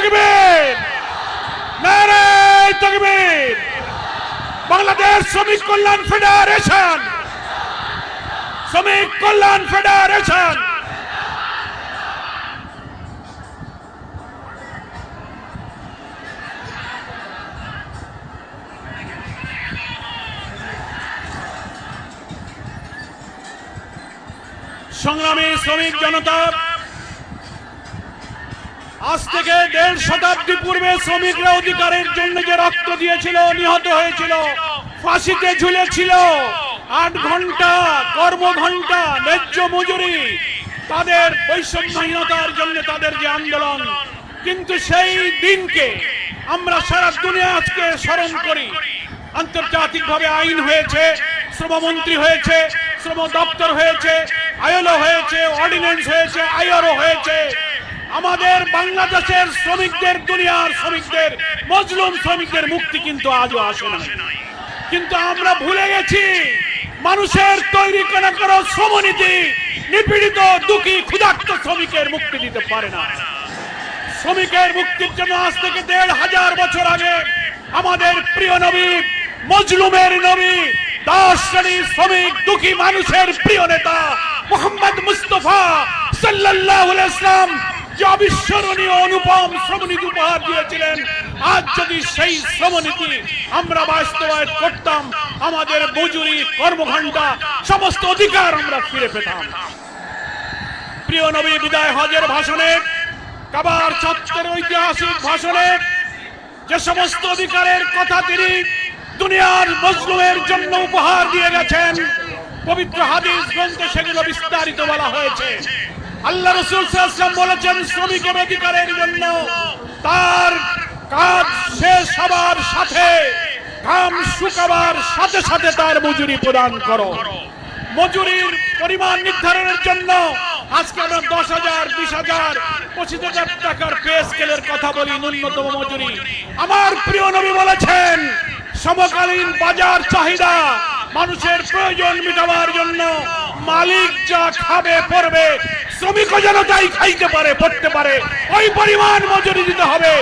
তাকবীর, নারে তাকবীর। বাংলাদেশ শ্রমিক কল্যাণ ফেডারেশন, শ্রমিক কল্যাণ ফেডারেশন। সংগ্রামী শ্রমিক জনতা, আজ থেকে 1.5 শতাব্দী পূর্বে শ্রমিকরা অধিকারের জন্য যে রক্ত দিয়েছিল, নিহত হয়েছিল, ফাঁসিতে ঝুলেছিল, 8 ঘন্টা কর্মঘণ্টা, ন্যায্য মজুরি, তাদের বৈষম্যহীনতার জন্য তাদের যে আন্দোলন, কিন্তু সেই দিনকে আমরা সারা দুনিয়া আজকে স্মরণ করি। আন্তর্জাতিকভাবে আইন হয়েছে, শ্রমমন্ত্রী হয়েছে, শ্রম দপ্তর হয়েছে, আইএলও হয়েছে, অর্ডিন্যান্স হয়েছে, আইআরও হয়েছে। আমাদের বাংলাদেশের শ্রমিকদের, দুনিয়ার শ্রমিকদের, মজলুম শ্রমিকদের মুক্তি কিন্তু আজও আসে না। কিন্তু আমরা ভুলে গেছি মানুষের তৈরি করা শ্রমনীতি নিপীড়িত, দুঃখী, ক্ষুধার্ত শ্রমিকের মুক্তি দিতে পারে না। শ্রমিকের মুক্তির জন্য আজ থেকে 1,500 বছর আগে আমাদের প্রিয় নবী, মজলুমের নবী, 10 শ্রেণীর শ্রমিক, দুঃখী মানুষের প্রিয় নেতা মুহাম্মদ মুস্তাফা সাল্লাল্লাহু আলাইহি ওয়াসাল্লাম যে অবিস্মরণীয় অনুপম শ্রমনীতি উপহার দিয়েছিলেন, আজ যদি সেই শ্রমনীতি আমরা বাস্তবায়ন করতাম, আমাদের মজুরি, কর্মঘণ্টা, সমস্ত অধিকার আমরা ফিরে পেতাম। প্রিয় নবী বিদায় হজের ভাষণে, কাবার চত্বরের ঐতিহাসিক ভাষণে যে সমস্ত অধিকারের কথা তিনি দুনিয়ার মজলুমের জন্য উপহার দিয়ে গেছেন, পবিত্র হাদিস গ্রন্থে সেগুলো বিস্তারিত বলা হয়েছে। আল্লাহ রাসূল সাল্লাল্লাহু আলাইহি ওয়াসাল্লাম বলেছেন, শ্রমিকের অধিকারের জন্য তার কাজ শেষ হবার সাথে, ঘাম শুকাবার সাথে সাথে তার মজুরি প্রদান করো। মজুরির পরিমাণ নির্ধারণের জন্য আজকে আমরা 10,000, 20,000, 25,000 টাকার পে স্কেলের কথা বলি, ন্যূনতম মজুরি। আমার প্রিয় নবী বলেছেন, সমকালীন বাজার চাহিদা, মানুষের প্রয়োজন মেটাবার জন্য মালিক যা খাবে পড়বে, শ্রমিকও যেন তাই খাইতে পারে, পড়তে পারে, ওই পরিমাণ মজুরি দিতে হবে।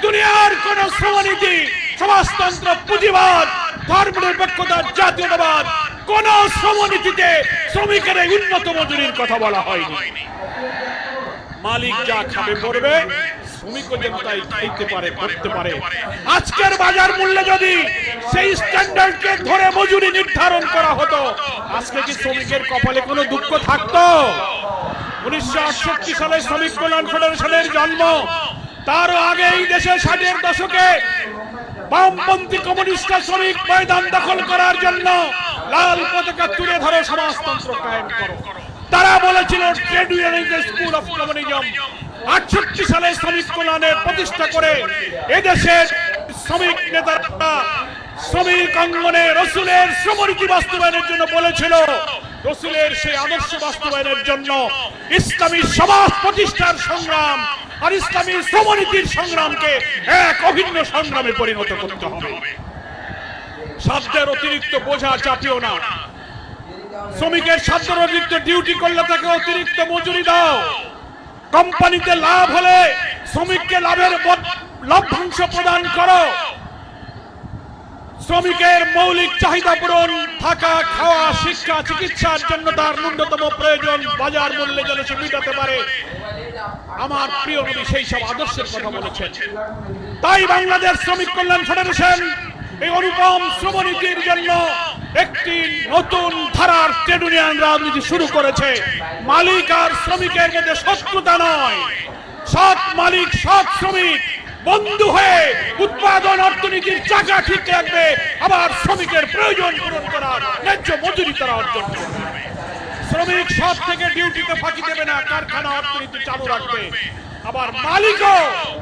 দুনিয়ার কোন শ্রমনীতি, সমাজতন্ত্র, পুঁজিবাদ, ধর্মনিরপেক্ষতা, জাতীয়তাবাদ, কোন শ্রমনীতিতে শ্রমিকের এই উন্নত মজুরির কথা বলা হয়নি। মালিক যা খাবে পড়বে, শ্রমিকও যেন তাই খাইতে পারে, পড়তে পারে। আজকের বাজার মূল্যে যদি সেই স্ট্যান্ডার্ডকে ধরে মজুরি নির্ধারণ করা হতো, আজকে কি শ্রমিকের কপালে কোনো দুঃখ থাকতো? 1968 সালে শ্রমিক কল্যাণ ফেডারেশনের জন্ম, তারও আগে এই দেশে 60-এর দশকে বামপন্থী কমিউনিস্টরা শ্রমিক ময়দান দখল করার জন্য লাল পতাকা তুলে ধরে সমাজতন্ত্র কায়েম করো। তারা বলেছিল trade union is the school of communism. 68 সালে শ্রমিক কল্যাণের প্রতিষ্ঠা করে এদেশের শ্রমিক নেতারা শ্রমিক অঙ্গনে রসুলের শ্রমনীতি বাস্তবায়নের জন্য বলেছিল। রসুলের সেই আদর্শ বাস্তবায়নের জন্য ইসলামী সমাজ প্রতিষ্ঠার সংগ্রাম আর ইসলামী শ্রমনীতির সংগ্রামকে এক অভিন্ন সংগ্রামে পরিণত করতে হবে। সাধ্যের অতিরিক্ত বোঝা চাপিও না। শ্রমিকের সাধ্যের অতিরিক্ত ডিউটি করলে তাকে অতিরিক্ত মজুরি দাও। কোম্পানিতে লাভ হলে শ্রমিককে লাভের লভ্যাংশ প্রদান করো। শ্রমিকের মৌলিক চাহিদা পূরণ, থাকা, খাওয়া, শিক্ষা, চিকিৎসার জন্য তার ন্যূনতম প্রয়োজন বাজার মূল্যে যেন সে মেটাতে পারে। আমার প্রিয় নবী সেই সব আদর্শের কথা বলেছেন। তাই বাংলাদেশ শ্রমিক কল্যাণ ফেডারেশন এই অনুপম শ্রমনীতির জন্য একটি নতুন ধারার ট্রেড ইউনিয়ন রাজনীতি শুরু করেছে। মালিক আর শ্রমিকের মধ্যে শত্রুতা নয়, সৎ মালিক, সৎ শ্রমিক বন্ধু হয়ে উৎপাদন অর্থনীতির চাকা ঠিক রাখবে, আবার শ্রমিকের প্রয়োজন পূরণ করার ন্যায্য মজুরি তারা অর্জন করবে। শ্রমিক সব থেকে ডিউটিতে ফাঁকি দেবে না, কারখানা অর্থনীতি চালু রাখবে। আবার মালিকও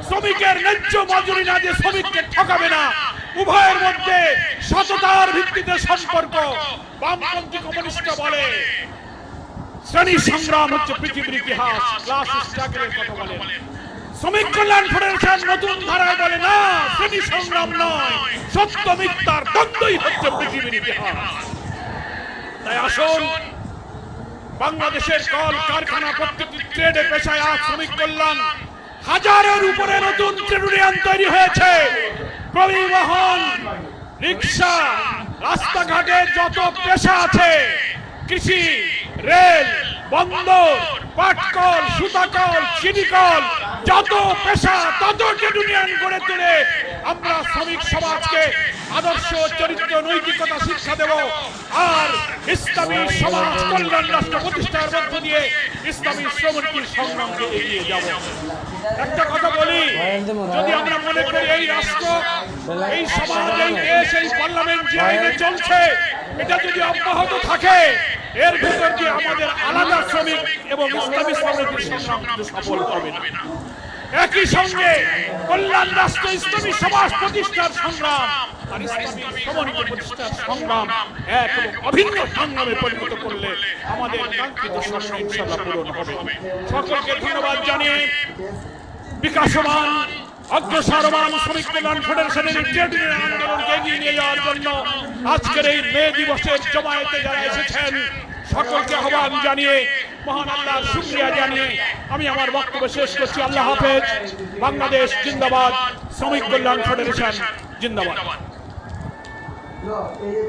শ্রমিকের ন্যায্য মজুরি না দিয়ে শ্রমিককে ঠকাবে না। উভয়ের মধ্যে সততার ভিত্তিতে সম্পর্ক। বামপন্থী কমিউনিস্টরা বলে শ্রেণী সংগ্রাম হচ্ছে পৃথিবীর ইতিহাস, ক্লাস স্ট্রাগলের কথা বলে। শ্রমিক কল্যাণ ফেডারেশন নতুন ধারায় বলে না, শ্রেণী সংগ্রাম নয়, সত্য মিথ্যার দ্বন্দ্বই হচ্ছে পৃথিবীর ইতিহাস। তাই আসুন, বাংলাদেশের কল কারখানা, প্রত্যেকটি ট্রেডে পেশায় আজ শ্রমিক কল্যাণ হাজারের উপরে নতুন ট্রেড ইউনিয়ন তৈরি হয়েছে। পরিবহন, রিক্সা, রাস্তাঘাটে যত পেশা আছে, কৃষি, রেল, বন্দর, পাটকল, সুতাকল, চিনিকল, যত পেশা তত ট্রেড ইউনিয়ন গড়ে তুলে আমরা শ্রমিক সমাজকে আদর্শ, চরিত্র, নৈতিকতা শিক্ষা দেব। আর ইসলামী সমাজ কল্যাণ রাষ্ট্র প্রতিষ্ঠার মধ্য দিয়ে ইসলামী শ্রমণীর সংগ্রামকে এগিয়ে যাব। একটা কথা বলি, যদি আমরা মনে করি এই রাষ্ট্র, এই সমাজ, এই দেশ, এই পার্লামেন্ট যে আইনে চলছে এটা যদি অব্যাহত থাকে, এর ভিতর দিয়ে আমাদের আলাদা শ্রমিক এবং ইসলামী শ্রমিকের সংগ্রাম কিন্তু সফল হবে না। একই সঙ্গে কল্যাণ রাষ্ট্র, ইসলামী সমাজ প্রতিষ্ঠার সংগ্রাম আর ইসলামী শ্রমণী প্রতিষ্ঠার সংগ্রাম এক এবং অভিন্ন সংগ্রামে পরিণত করলে আমাদের কাঙ্ক্ষিত স্বপ্ন ইনশাআল্লাহ পূরণ হবে। সকলকে ধন্যবাদ জানিয়ে বিকাশমান, অগ্রসরমান শ্রমিক কল্যাণ ফেডারেশনের ট্রেড ইউনিয়ন আন্দোলনকে এগিয়ে নিয়ে যাওয়ার জন্য আজকের এই মে দিবসের জমায়েতে যারা এসেছেন সকলকে আহ্বান জানিয়ে, মহান আল্লাহর শুকরিয়া জানিয়ে আমি আমার বক্তব্য শেষ করছি। আল্লাহ হাফেজ। বাংলাদেশ জিন্দাবাদ, শ্রমিক কল্যাণ ফেডারেশন জিন্দাবাদ।